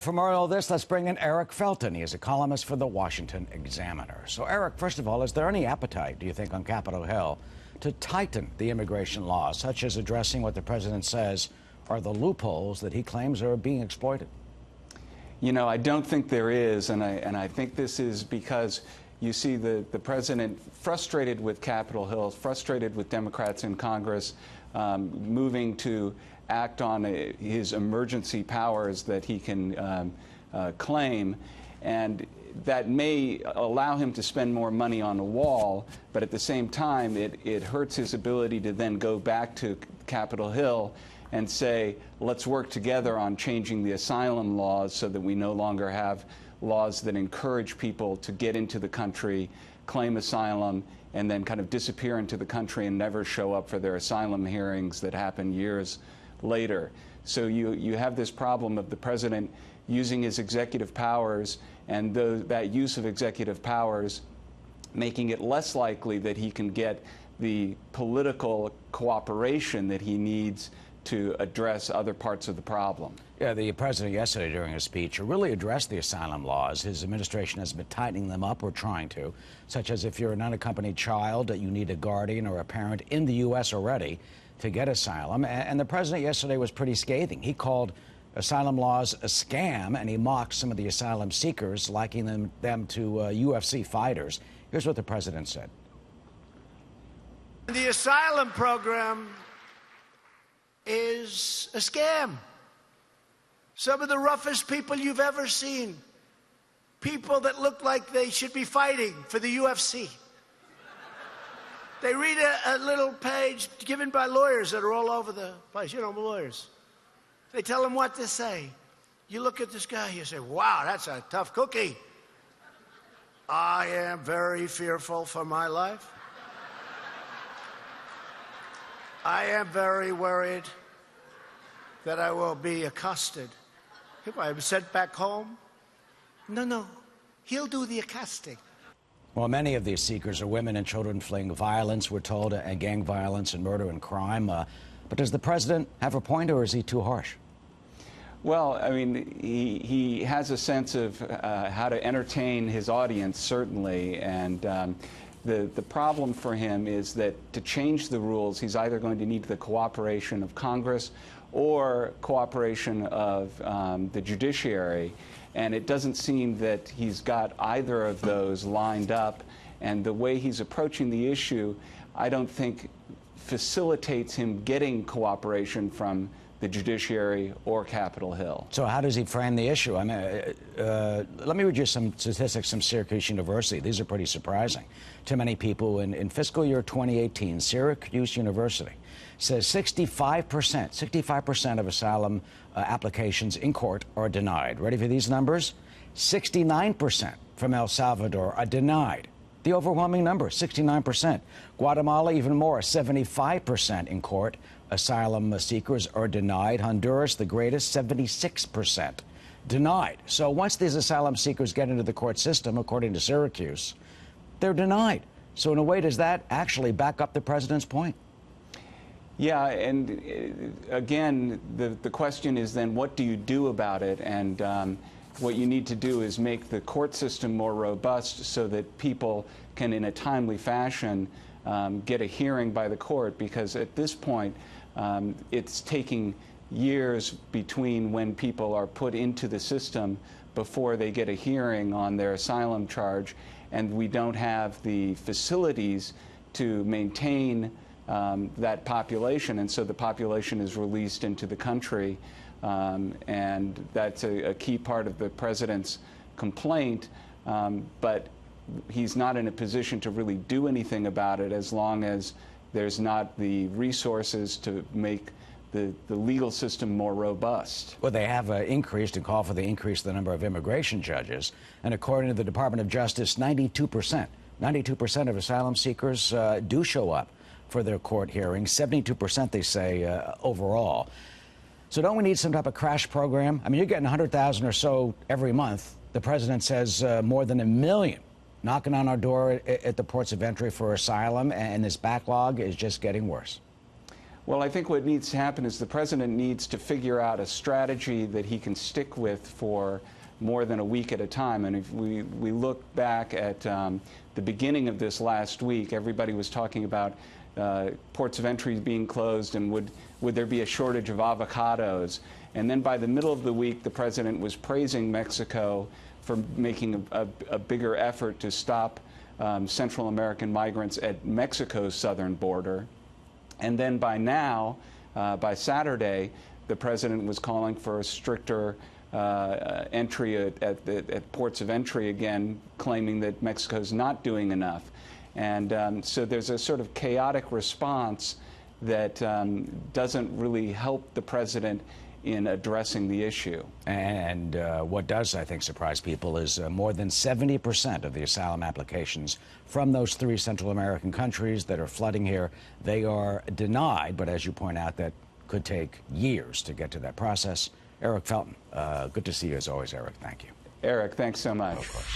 For more of all this, let's bring in Eric Felton. He is a columnist for the Washington Examiner. So, Eric, first of all, is there any appetite, do you think, on Capitol Hill to tighten the immigration laws, such as addressing what the president says are the loopholes that he claims are being exploited? You know, I don't think there is, and I think this is because you see the president frustrated with Capitol Hill, frustrated with Democrats in Congress, moving to act on his emergency powers that he can claim, and that may allow him to spend more money on the wall, but at the same time it hurts his ability to then go back to Capitol Hill and say, let's work together on changing the asylum laws so that we no longer have laws that encourage people to get into the country, claim asylum, and then kind of disappear into the country and never show up for their asylum hearings that happen years later. So you have this problem of the president using his executive powers, and that use of executive powers making it less likely that he can get the political cooperation that he needs to address other parts of the problem. Yeah, the president yesterday during his speech really addressed the asylum laws. His administration has been tightening them up or trying to, such as if you're an unaccompanied child, you need a guardian or a parent in the U.S. already to get asylum. And the president yesterday was pretty scathing. He called asylum laws a scam, and he mocked some of the asylum seekers, likening them to UFC fighters. Here's what the president said. The asylum program is a scam. Some of the roughest people you've ever seen. People that look like they should be fighting for the UFC. They read a little page given by lawyers that are all over the place. You know, lawyers. They tell them what to say. You look at this guy, you say, wow, that's a tough cookie. I am very fearful for my life. I am very worried that I will be accosted. If I am sent back home, no, he'll do the accosting. Well, many of these seekers are women and children fleeing violence, we're told, and gang violence and murder and crime. But does the president have a point, or is he too harsh? Well, I mean, he has a sense of how to entertain his audience, certainly, and the problem for him is that to change the rules, he's either going to need the cooperation of Congress or cooperation of the judiciary. And it doesn't seem that he's got either of those lined up. And the way he's approaching the issue, I don't think facilitates him getting cooperation from the judiciary or Capitol Hill. So how does he frame the issue? I mean, let me read you some statistics from Syracuse University. These are pretty surprising to many people. In fiscal year 2018, Syracuse University says 65% of asylum applications in court are denied. Ready for these numbers? 69% from El Salvador are denied. The overwhelming number, 69%. Guatemala, even more, 75% in court. Asylum seekers are denied. Honduras, the greatest, 76% denied. So once these asylum seekers get into the court system, according to Syracuse, they're denied. So in a way, does that actually back up the president's point? Yeah, and again, the question is then what do you do about it? And what you need to do is make the court system more robust so that people can, in a timely fashion, get a hearing by the court, because at this point, it's taking years between when people are put into the system before they get a hearing on their asylum charge, and we don't have the facilities to maintain that population, and so the population is released into the country, and that's a key part of the president's complaint, but he's not in a position to really do anything about it as long as there's not the resources to make the legal system more robust. Well, they have increased and called for the increase in the number of immigration judges, and according to the Department of Justice, 92% of asylum seekers do show up for their court hearings, 72% they say overall. So don't we need some type of crash program? I mean, you're getting 100,000 or so every month. The president says more than 1 million knocking on our door at the ports of entry for asylum, and this backlog is just getting worse. Well, I think what needs to happen is the president needs to figure out a strategy that he can stick with for more than a week at a time. And if we look back at the beginning of this last week, everybody was talking about ports of entry being closed and would there be a shortage of avocados. And then by the middle of the week, the president was praising Mexico for making a bigger effort to stop Central American migrants at Mexico's southern border. And then by now, by Saturday, the president was calling for a stricter entry at ports of entry again, claiming that Mexico's not doing enough. And so there's a sort of chaotic response that doesn't really help the president in addressing the issue. And what does, I think, surprise people is more than 70% of the asylum applications from those 3 Central American countries that are flooding here, they are denied. But as you point out, that could take years to get to that process. Eric Felton, good to see you as always, Eric. Thank you. Eric, thanks so much.